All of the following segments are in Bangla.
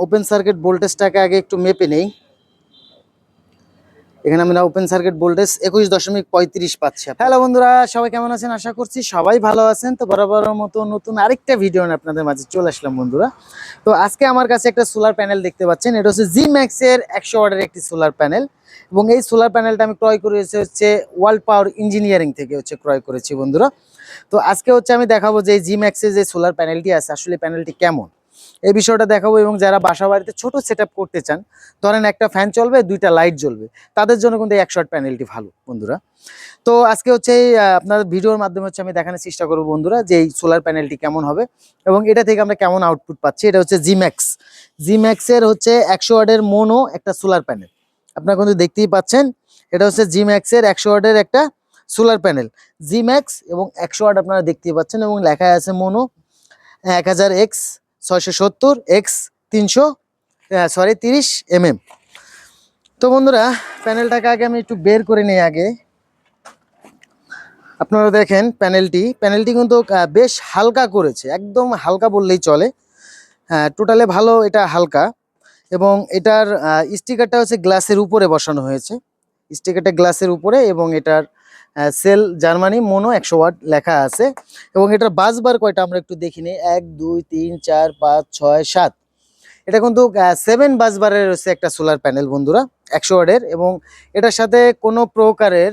ওপেন সার্কিট ভোল্টেজটাকে আগে একটু মেপে নেই। এখানে আমরা ওপেন সার্কিট ভোল্টেজ 21.35 পাচ্ছি। হ্যালো বন্ধুরা, সবাই কেমন আছেন? আশা করছি সবাই ভালো আছেন। তো বরাবরের মতো নতুন আরেকটা ভিডিও নিয়ে আপনাদের মাঝে চলে আসলাম বন্ধুরা। তো আজকে আমার কাছে একটা সোলার প্যানেল দেখতে পাচ্ছেন। এটা হচ্ছে জি ম্যাক্সের 100 ওয়াটের একটি সোলার প্যানেল, এবং এই সোলার প্যানেলটা আমি ক্রয় করেছি হচ্ছে ওয়ার্ল্ড পাওয়ার ইঞ্জিনিয়ারিং থেকে ক্রয় করেছি বন্ধুরা। তো আজকে আমি দেখাবো যে জি ম্যাক্সের যে সোলার প্যানেলটি আছে আসলে প্যানেলটি কেমন, এই বিষয়টা দেখাবো। এবং যারা বাসা বাড়িতে ছোট সেটআপ করতে চান, ধরেন একটা ফ্যান চলবে, দুইটা লাইট জ্বলবে, তাদের জন্য কিন্তু এই 100 ওয়াট প্যানেলটি ভালো বন্ধুরা। তো আজকে আপনার ভিডিওর মাধ্যমে আমি দেখানোর চেষ্টা করবো বন্ধুরা যে এই সোলার প্যানেলটি কেমন হবে এবং এটা থেকে আমরা কেমন আউটপুট পাচ্ছি। এটা হচ্ছে জি ম্যাক্সের 100 ওয়াটের মোনো একটা সোলার প্যানেল, আপনারা কিন্তু দেখতেই পাচ্ছেন। এটা হচ্ছে জি ম্যাক্সের 100 ওয়াটের একটা সোলার প্যানেল, জি ম্যাক্স এবং 100 ওয়াট আপনারা দেখতেই পাচ্ছেন, এবং লেখা আছে মোনো 1000X 670X 30 mm। তো বন্ধুরা, প্যানেলটাকে আগে আমি একটু বের করে নিই। আগে আপনারা দেখেন প্যানেলটি কিন্তু বেশ হালকা করেছে, একদম হালকা বললেই চলে। হ্যাঁ, টোটালে ভালো, এটা হালকা। এবং এটার স্টিকারটা হচ্ছে গ্লাসের উপরে বসানো হয়েছে, স্টিকারটা গ্লাসের উপরে, এবং এটার সেল জার্মানি মোনো 100 ওয়াট লেখা আছে। এবং এটার বাসবার কয়টা আমরা একটু দেখিনি, 1 2 3 4 5 6 7। এটা কিন্তু 7 বাসবারের হচ্ছে একটা সোলার প্যানেল বন্ধুরা, 100 ওয়াটের। এবং এটার সাথে কোনো প্রকারের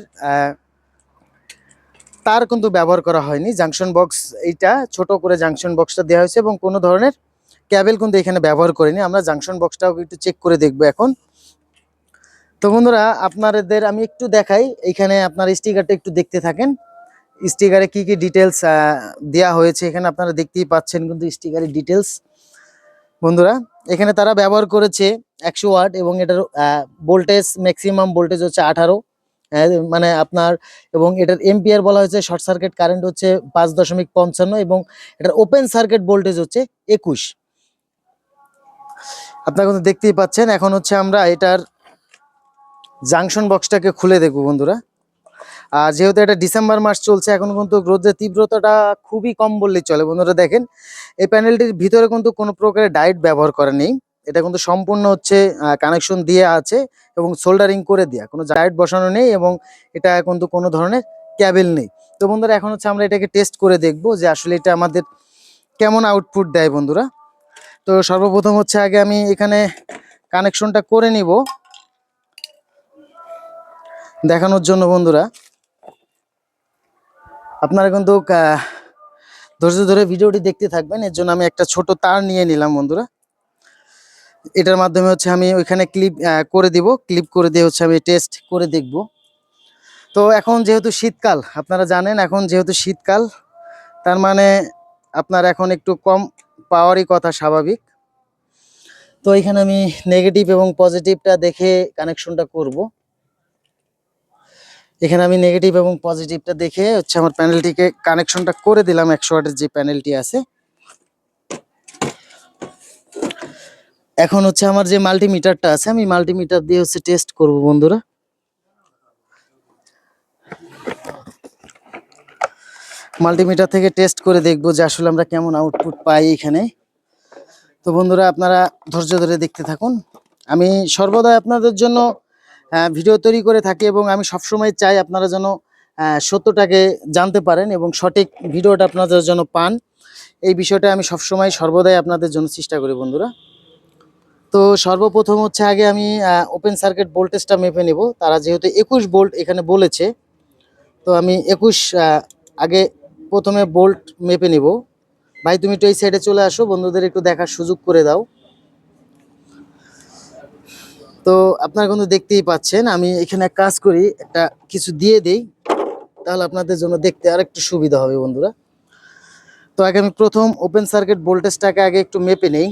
তার কিন্তু ব্যবহার করা হয়নি। জাংশন বক্স, এইটা ছোট করে জাংশন বক্সটা দেওয়া হয়েছে, এবং কোনো ধরনের ক্যাবেল কিন্তু এখানে ব্যবহার করিনি। আমরা জাংশন বক্সটাও একটু চেক করে দেখবো এখন। তো বন্ধুরা, আপনাদের আমি একটু দেখাই, এইখানে আপনার স্টিকারটা একটু দেখতে থাকেন। স্টিকারে কি কি ডিটেলস দেওয়া হয়েছে এখানে আপনারা দেখতেই পাচ্ছেন, কিন্তু স্টিকারের ডিটেলস বন্ধুরা। এখানে তারা ব্যবহার করেছে 100 ওয়াট, এবং এটার ভোল্টেজ ম্যাক্সিমাম ভোল্টেজ হচ্ছে 18, মানে আপনার, এবং এটার এম্পিয়ার বলা হয়েছে। শর্ট সার্কিট কারেন্ট হচ্ছে 5.55, এবং এটার ওপেন সার্কিট ভোল্টেজ হচ্ছে 21। আপনারা কিন্তু দেখতেই পাচ্ছেন। এখন আমরা এটার জাংশন বক্সটাকে খুলে দেখবো বন্ধুরা। আর যেহেতু এটা ডিসেম্বর মাস চলছে, এখন কিন্তু রোদের তীব্রতাটা খুবই কম বললেই চলে বন্ধুরা। দেখেন, এই প্যানেলটির ভিতরে কিন্তু কোনো প্রকারের ডায়োড ব্যবহার করা নেই। এটা কিন্তু সম্পূর্ণ কানেকশন দিয়ে আছে এবং সোল্ডারিং করে দেওয়া, কোনো ডায়োড বসানো নেই, এবং এটা কিন্তু কোনো ধরনের ক্যাবেল নেই। তো বন্ধুরা, এখন আমরা এটাকে টেস্ট করে দেখব যে আসলে এটা আমাদের কেমন আউটপুট দেয় বন্ধুরা। তো সর্বপ্রথম আগে আমি এখানে কানেকশনটা করে নিব দেখানোর জন্য বন্ধুরা। আপনারা কিন্তু ধৈর্য ধরে ভিডিওটি দেখতে থাকবেন। এর জন্য আমি একটা ছোট তার নিয়ে নিলাম বন্ধুরা। এটার মাধ্যমে আমি ওইখানে ক্লিপ করে দিব, ক্লিপ করে দিয়ে আমি টেস্ট করে দেখব। তো এখন যেহেতু শীতকাল, আপনারা জানেন এখন যেহেতু শীতকাল, তার মানে আপনার এখন একটু কম পাওয়ারই কথা, স্বাভাবিক। তো এখানে আমি নেগেটিভ এবং পজিটিভটা দেখে কানেকশনটা করব। এখানে আমি নেগেটিভ এবং পজিটিভটা দেখে আমার প্যানেলটিকে কানেকশনটা করে দিলাম। 100 ওয়াটের যে প্যানেলটি আছে, এখন আমার যে মাল্টিমিটারটা আছে, আমি মাল্টিমিটার দিয়ে টেস্ট করব বন্ধুরা। মাল্টিমিটার থেকে টেস্ট করে দেখব যে আসলে আমরা কেমন আউটপুট পাই এখানে। তো বন্ধুরা, আপনারা ধৈর্য ধরে দেখতে থাকুন। আমি সর্বদাই আপনাদের জন্য ভিডিও তৈরি করে থাকি, এবং আমি সবসময় চাই আপনারা যেন সত্যটাকে জানতে পারেন এবং সঠিক ভিডিওটা আপনাদের জন্য পান। এই বিষয়টা আমি সবসময় সর্বদাই আপনাদের জন্য চেষ্টা করি বন্ধুরা। তো সর্বপ্রথম আগে আমি ওপেন সার্কিট ভোল্টেজটা মেপে নেব। তারা যেহেতু 21 ভোল্ট এখানে বলেছে, তো আমি 21 আগে প্রথমে ভোল্ট মেপে নেব। ভাই, তুমি একটু এই সাইডে চলে আসো, বন্ধুদের একটু দেখার সুযোগ করে দাও। তো আপনারা কিন্তু দেখতেই পাচ্ছেন, আমি এখানে এক কাজ করি, একটা কিছু দিয়ে দেই, তাহলে আপনাদের জন্য দেখতে আর একটু সুবিধা হবে বন্ধুরা। তো আগে আমি প্রথম ওপেন সার্কিট ভোল্টেজটাকে আগে একটু মেপে নেই।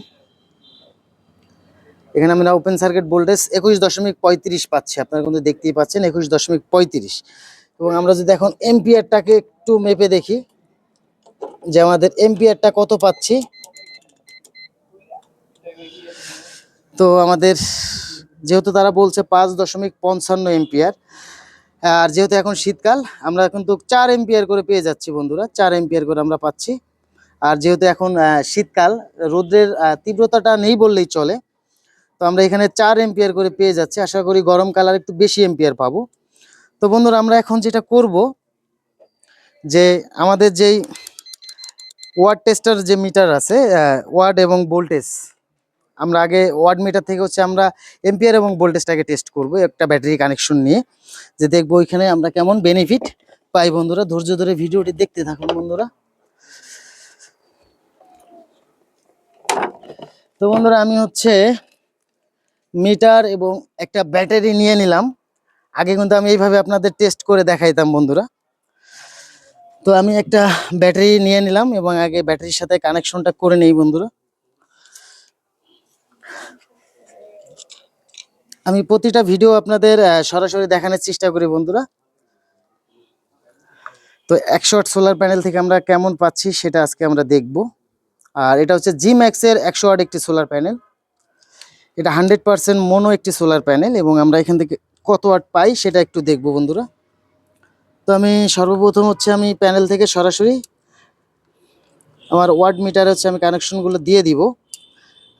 এখানে আমরা ওপেন সার্কিট ভোল্টেজ 21.35 পাচ্ছি, আপনারা কিন্তু দেখতেই পাচ্ছেন 21.35। এবং আমরা যদি এখন এম্পিয়ারটাকে একটু মেপে দেখি যে আমাদের এম্পিয়ারটা কত পাচ্ছি। তো আমাদের যেহেতু তারা বলছে 5.55 এম্পিয়ার, আর যেহেতু এখন শীতকাল, আমরা কিন্তু 4 এম্পিয়ার করে পেয়ে যাচ্ছি বন্ধুরা, 4 এম্পিয়ার করে আমরা পাচ্ছি। আর যেহেতু এখন শীতকাল, রোদ্রের তীব্রতাটা নেই বললেই চলে। তো আমরা এখানে 4 এম্পিয়ার করে পেয়ে যাচ্ছি। আশা করি গরমকাল আর একটু বেশি এম্পিয়ার পাবো। তো বন্ধুরা, আমরা এখন যেটা করব, যে আমাদের যেই ওয়াট টেস্টার যে মিটার আছে, ওয়াট এবং ভোল্টেজ, আমরা আগে ওয়াট মিটার থেকে হচ্ছে আমরা এম্পিয়ার এবং ভোল্টেজটাকে টেস্ট করব একটা ব্যাটারি কানেকশন নিয়ে, যে দেখবো ওইখানে আমরা কেমন বেনিফিট পাই। বন্ধুরা ধৈর্য ধরে ভিডিওটি দেখতে থাকুন বন্ধুরা। তো বন্ধুরা, আমি হচ্ছে মিটার এবং একটা ব্যাটারি নিয়ে নিলাম। আগে কিন্তু আমি এইভাবে আপনাদের টেস্ট করে দেখাইতাম বন্ধুরা। তো আমি একটা ব্যাটারি নিয়ে নিলাম এবং আগে ব্যাটারির সাথে কানেকশনটা করে নেই বন্ধুরা। আমি প্রতিটা ভিডিও আপনাদের সরাসরি দেখানোর চেষ্টা করি বন্ধুরা। তো 100 ওয়াট সোলার প্যানেল থেকে আমরা কেমন পাচ্ছি সেটা আজকে আমরা দেখব। আর এটা হচ্ছে জিম্যাক্সের 100 ওয়াট একটি সোলার প্যানেল। এটা 100% মোনো একটি সোলার প্যানেল এবং আমরা এখান থেকে কত ওয়াট পাই সেটা একটু দেখব বন্ধুরা। তো আমি সর্বপ্রথম হচ্ছে আমি প্যানেল থেকে সরাসরি আমার ওয়াট মিটারে হচ্ছে আমি কানেকশনগুলো দিয়ে দিব।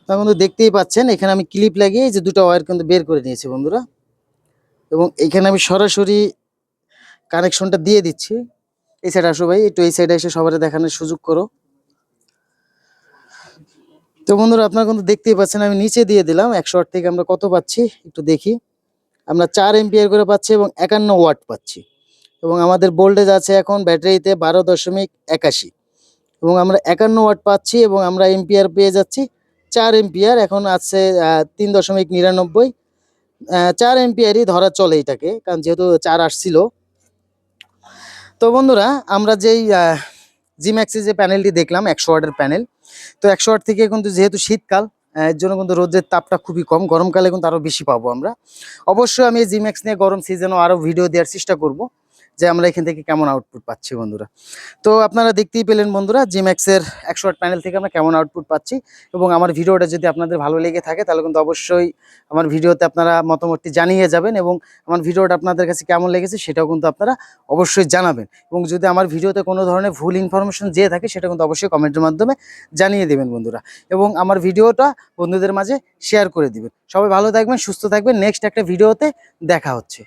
তার বন্ধু দেখতেই পাচ্ছেন এখানে আমি ক্লিপ লাগিয়ে যে দুটো ওয়্যার কিন্তু বের করে নিয়েছি বন্ধুরা, এবং এখানে আমি সরাসরি কানেকশনটা দিয়ে দিচ্ছি। এই সাইডে আসো ভাই, একটু এই সাইডে এসে সবার দেখানোর সুযোগ করো। তো বন্ধুরা, আপনারা কিন্তু দেখতেই পাচ্ছেন আমি নিচে দিয়ে দিলাম। 100 ওয়াট থেকে আমরা কত পাচ্ছি একটু দেখি। আমরা 4 এম্পিয়ার করে পাচ্ছি এবং 51 ওয়াট পাচ্ছি, এবং আমাদের ভোল্টেজ আছে এখন ব্যাটারিতে 12.81, এবং আমরা 51 ওয়াট পাচ্ছি এবং আমরা এম্পিয়ার পেয়ে যাচ্ছি 4 এম্পিয়ার। এখন আছে 3.99, 4 এম্পিয়ারই ধরা চলে এটাকে, কারণ যেহেতু 4 আসছিল। তো বন্ধুরা, আমরা যেই জিম্যাক্সি যে প্যানেলটি দেখলাম 100 ওয়াটের প্যানেল, তো 100 ওয়াট থেকে কিন্তু যেহেতু শীতকাল, এর জন্য কিন্তু রোদের তাপটা খুবই কম, গরমকালে কিন্তু আরও বেশি পাবো আমরা। অবশ্যই আমি এই জিম্যাক্স নিয়ে গরম সিজনেও আরও ভিডিও দেওয়ার চেষ্টা করব, যে আমরা এখান থেকে কেমন আউটপুট পাচ্ছি বন্ধুরা। তো আপনারা দেখতেই পেলেন বন্ধুরা জিম্যাক্সের 100 ওয়াট প্যানেল থেকে আমরা কেমন আউটপুট পাচ্ছি। এবং আমার ভিডিওটা যদি আপনাদের ভালো লেগে থাকে তাহলে কিন্তু অবশ্যই আমার ভিডিওতে আপনারা মতামতটি জানিয়ে যাবেন, এবং আমার ভিডিওটা আপনাদের কাছে কেমন লেগেছে সেটাও কিন্তু আপনারা অবশ্যই জানাবেন। এবং যদি আমার ভিডিওতে কোনো ধরনের ভুল ইনফরমেশন যেয়ে থাকে সেটা কিন্তু অবশ্যই কমেন্টের মাধ্যমে জানিয়ে দেবেন বন্ধুরা, এবং আমার ভিডিওটা বন্ধুদের মাঝে শেয়ার করে দিবেন। সবাই ভালো থাকবেন, সুস্থ থাকবেন। নেক্সট একটা ভিডিওতে দেখা হচ্ছে।